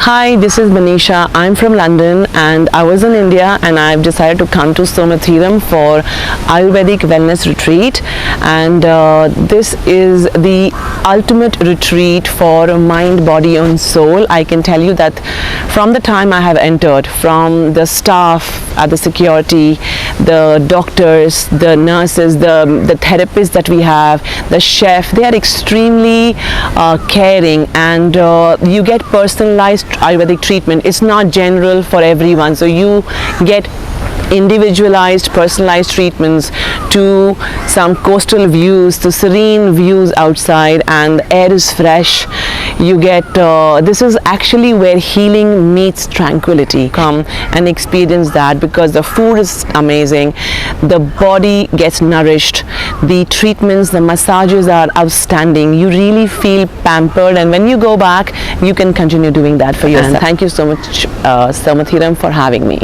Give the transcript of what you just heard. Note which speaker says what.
Speaker 1: Hi, this is Manisha. I'm from London and I was in India and I've decided to come to Somatheeram for Ayurvedic Wellness Retreat, and this is the ultimate retreat for mind, body and soul. I can tell you that from the time I have entered, from the staff at the security, the doctors, the nurses, the therapists that we have, the chef, they are extremely caring, and you get personalized Ayurvedic treatment. It's not general for everyone, so you get individualized, personalized treatments to some coastal views, to serene views outside, and the air is fresh. You get this is actually where healing meets tranquility. Come and experience that, because the food is amazing, the body gets nourished, the treatments, the massages are outstanding. You really feel pampered, and when you go back you can continue doing that for yourself. And thank you so much, Somatheeram, for having me.